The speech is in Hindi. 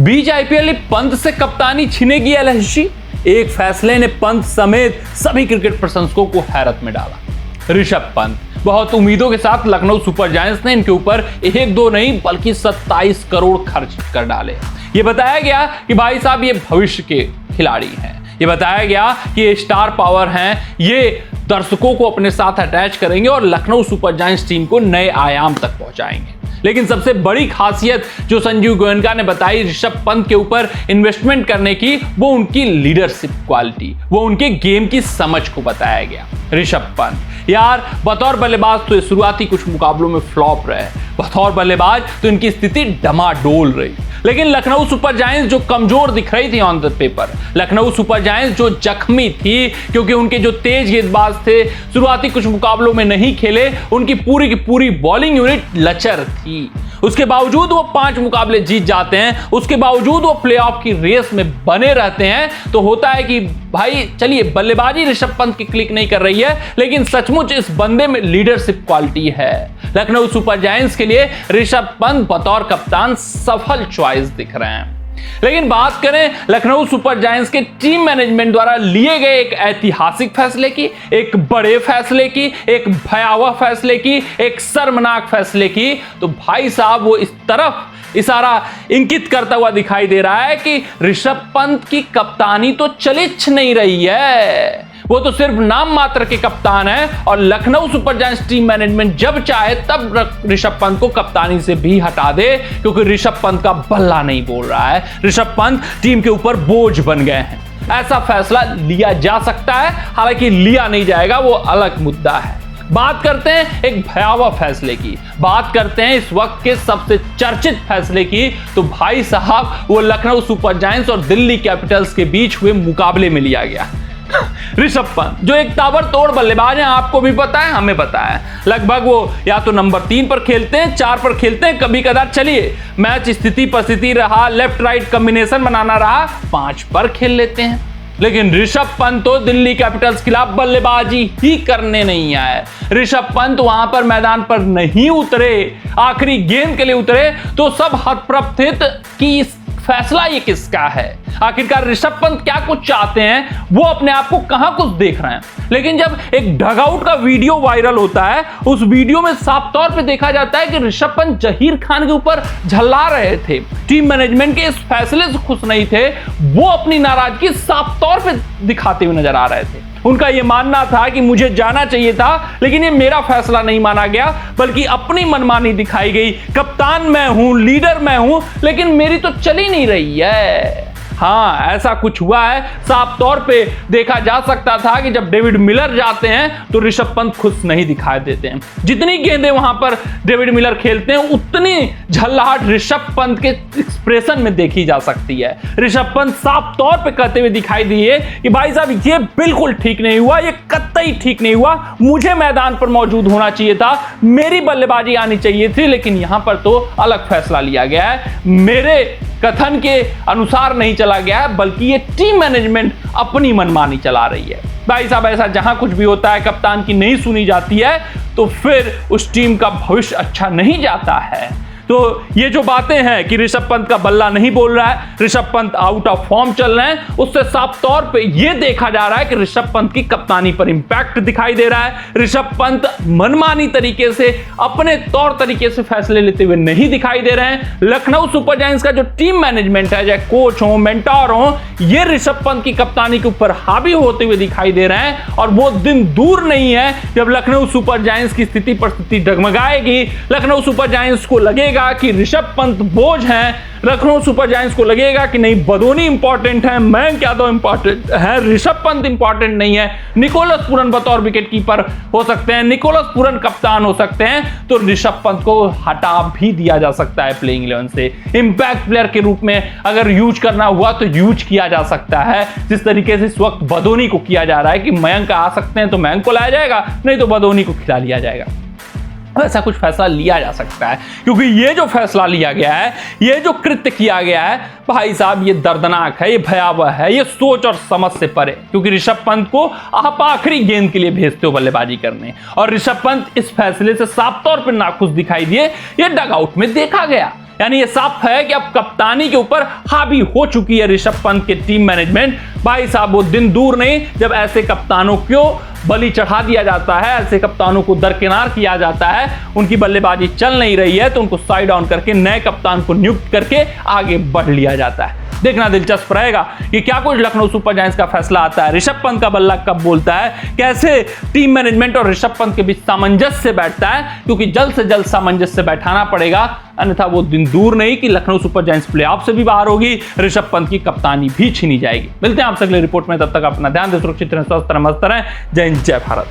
बीच आईपीएल में पंत से कप्तानी छीनेगी एलएसजी। एक फैसले ने पंत समेत सभी क्रिकेट प्रशंसकों को हैरत में डाला। ऋषभ पंत बहुत उम्मीदों के साथ लखनऊ सुपर जायंट्स ने इनके ऊपर एक दो नहीं बल्कि 27 करोड़ खर्च कर डाले। ये बताया गया कि भाई साहब ये भविष्य के खिलाड़ी हैं। ये बताया गया कि ये स्टार पावर हैं, ये दर्शकों को अपने साथ अटैच करेंगे और लखनऊ सुपर जायंट्स टीम को नए आयाम तक पहुंचाएंगे। लेकिन सबसे बड़ी खासियत जो संजीव गोयनका ने बताई ऋषभ पंत के ऊपर इन्वेस्टमेंट करने की, वो उनकी लीडरशिप क्वालिटी, वो उनके गेम की समझ को बताया गया। ऋषभ पंत यार बतौर बल्लेबाज तो शुरुआती कुछ मुकाबलों में फ्लॉप रहे, बतौर बल्लेबाज तो इनकी स्थिति डमाडोल रही। लेकिन लखनऊ सुपर जायंट्स जो कमजोर दिख रही थी on the paper, Lucknow super giants जो जख्मी थी क्योंकि उनके जो तेज गेंदबाज थे शुरुआती कुछ मुकाबलों में नहीं खेले, उनकी पूरी की पूरी बॉलिंग यूनिट लचर थी। उसके बावजूद वो 5 मुकाबले जीत जाते हैं, उसके बावजूद वो प्लेऑफ की रेस में बने रहते हैं। तो होता है कि भाई चलिए बल्लेबाजी ऋषभ पंत की क्लिक नहीं कर रही है, लेकिन सचमुच इस बंदे में लीडरशिप क्वालिटी है। लखनऊ सुपर जायंट्स के लिए ऋषभ पंत बतौर कप्तान सफल चॉइस दिख रहे हैं। लेकिन बात करें लखनऊ सुपर जायंट्स के टीम मैनेजमेंट द्वारा लिए गए एक ऐतिहासिक फैसले की, एक बड़े फैसले की, एक भयावह फैसले की, एक शर्मनाक फैसले की, तो भाई साहब वो इस तरफ इशारा इंगित करता हुआ दिखाई दे रहा है कि ऋषभ पंत की कप्तानी तो चलिच नहीं रही है, वो तो सिर्फ नाम मात्र के कप्तान है। और Lucknow super giants team management जब चाहे तब ऋषभ पंत को कप्तानी से भी हटा दे, क्योंकि ऋषभ पंत का बल्ला नहीं बोल रहा है, ऋषभ पंत टीम के ऊपर बोझ बन गए हैं। ऐसा फैसला लिया जा सकता है, हालांकि लिया नहीं जाएगा, वो अलग मुद्दा है। बात करते हैं एक भयावह फैसले की, बात करते हैं इस वक्त के सबसे चर्चित फैसले की, तो भाई साहब वो लखनऊ सुपर जायंट्स और दिल्ली कैपिटल्स के बीच हुए मुकाबले में लिया गया। ऋषभ पंत जो एक ताबड़तोड़ बल्लेबाज हैं, आपको भी पता है, हमें पता है, लगभग वो या तो नंबर 3 पर खेलते हैं, 4 पर खेलते हैं, कभी कदार चलिए मैच स्थिति परिस्थिति रहा, लेफ्ट राइट कॉम्बिनेशन बनाना रहा, 5 पर खेल लेते हैं। लेकिन ऋषभ पंत तो दिल्ली कैपिटल्स के खिलाफ बल्लेबाजी ही करने नहीं आए। ऋषभ पंत वहां पर मैदान पर नहीं उतरे, आखिरी गेंद के लिए उतरे तो सब हतप्रभ कि इस फैसला ये किसका है, आखिरकार ऋषभ पंत क्या कुछ चाहते हैं, वो अपने आप को कहां कुछ देख रहे हैं। लेकिन जब एक डगआउट का वीडियो वायरल होता है, उस वीडियो में साफ तौर पे देखा जाता है कि ऋषभ पंत जहीर खान के ऊपर झल्ला रहे थे, टीम मैनेजमेंट के इस फैसले से खुश नहीं थे, वो अपनी नाराजगी साफ तौर पे दिखाते हुए नजर आ रहे थे। उनका यह मानना था कि मुझे जाना चाहिए था, लेकिन ये मेरा फैसला नहीं माना गया, बल्कि अपनी मनमानी दिखाई गई। कप्तान मैं हूं, लीडर मैं हूं, लेकिन मेरी तो चली नहीं रही है। हाँ, ऐसा कुछ हुआ है, साफ तौर पे देखा जा सकता था कि जब डेविड मिलर जाते हैं तो ऋषभ पंत खुश नहीं दिखाई देते हैं। जितनी गेंदें वहां पर डेविड मिलर खेलते हैं, उतनी झल्लाहट ऋषभ पंत के एक्सप्रेशन में देखी जा सकती है। ऋषभ पंत साफ तौर पे कहते हुए दिखाई दिए कि भाई साहब ये बिल्कुल ठीक नहीं हुआ, ये कतई ठीक नहीं हुआ, मुझे मैदान पर मौजूद होना चाहिए था, मेरी बल्लेबाजी आनी चाहिए थी, लेकिन यहां पर तो अलग फैसला लिया गया है, मेरे कथन के अनुसार नहीं चला गया है, बल्कि ये टीम मैनेजमेंट अपनी मनमानी चला रही है। भाई साहब ऐसा जहां कुछ भी होता है, कप्तान की नहीं सुनी जाती है, तो फिर उस टीम का भविष्य अच्छा नहीं जाता है। तो ये जो बातें हैं कि ऋषभ पंत का बल्ला नहीं बोल रहा है, Rishabh Pant out of form चल रहे हैं, उससे साफ तौर पे ये देखा जा रहा है कि ऋषभ पंत की कप्तानी पर इंपैक्ट दिखाई दे रहा है। ऋषभ पंत मनमानी तरीके से, अपने तौर तरीके से फैसले लेते हुए नहीं दिखाई दे रहे हैं। लखनऊ सुपर जायंट्स का जो टीम मैनेजमेंट है, चाहे कोच हो, मेंटोर हो, ये ऋषभ पंत की कप्तानी के ऊपर हावी होते हुए दिखाई दे रहे हैं। और वो दिन दूर नहीं है जब लखनऊ सुपर जायंट्स की स्थिति परिस्थिति डगमगाएगी, लखनऊ सुपर जायंट्स को लगेगा कि ऋषभ पंत बोझ हैं, लखनऊ सुपर जायंट्स को लगेगा कि नहीं बदोनी इंपॉर्टेंट है, मयंक यादव इंपॉर्टेंट है, ऋषभ पंत इंपॉर्टेंट नहीं है, निकोलस पूरन बतौर विकेट कीपर हो सकते हैं, निकोलस पूरन कप्तान हो सकते हैं, तो ऋषभ पंत को हटा भी दिया जा सकता है प्लेइंग 11 से। इंपैक्ट प्लेयर के रूप में अगर यूज करना हुआ तो यूज किया जा सकता है, जिस तरीके से इस वक्त बदोनी को किया जा रहा है कि मयंक आ सकते हैं तो मयंक को लाया जाएगा, नहीं तो बदोनी को खिला लिया जाएगा। ऐसा कुछ फैसला लिया जा सकता है, क्योंकि ये जो फैसला लिया गया है, ये जो कृत्य किया गया है, भाई साहब ये दर्दनाक है, ये भयावह है, ये सोच और समझ से परे। क्योंकि ऋषभ पंत को आप आखिरी गेंद के लिए भेजते हो बल्लेबाजी करने, और ऋषभ पंत इस फैसले से साफ तौर पर नाखुश दिखाई दिए, ये डगआउट में देखा गया। यानी ये साफ है कि अब कप्तानी के ऊपर हावी हो चुकी है ऋषभ पंत के टीम मैनेजमेंट। भाई साहब वो दिन दूर नहीं जब ऐसे कप्तानों को बलि चढ़ा दिया जाता है, ऐसे कप्तानों को दरकिनार किया जाता है, उनकी बल्लेबाजी चल नहीं रही है तो उनको साइड ऑन करके नए कप्तान को नियुक्त करके आगे बढ़ लिया जाता है। देखना दिलचस्प रहेगा कि क्या कुछ लखनऊ सुपर जायंट्स का फैसला आता है, ऋषभ पंत का बल्ला कब बोलता है, कैसे टीम मैनेजमेंट और ऋषभ पंत के बीच सामंजस्य बैठता है, क्योंकि जल्द से जल्द सामंजस्य बैठाना पड़ेगा, अन्यथा वो दिन दूर नहीं कि लखनऊ सुपर जायंट्स प्लेऑफ से भी बाहर होगी, ऋषभ पंत की कप्तानी भी छीनी जाएगी। मिलते हैं आपसे अगले रिपोर्ट में, तब तक अपना ध्यान दें, सुरक्षित रहें, स्वस्थ रहें, मस्त रहें। जय हिंद, जय भारत।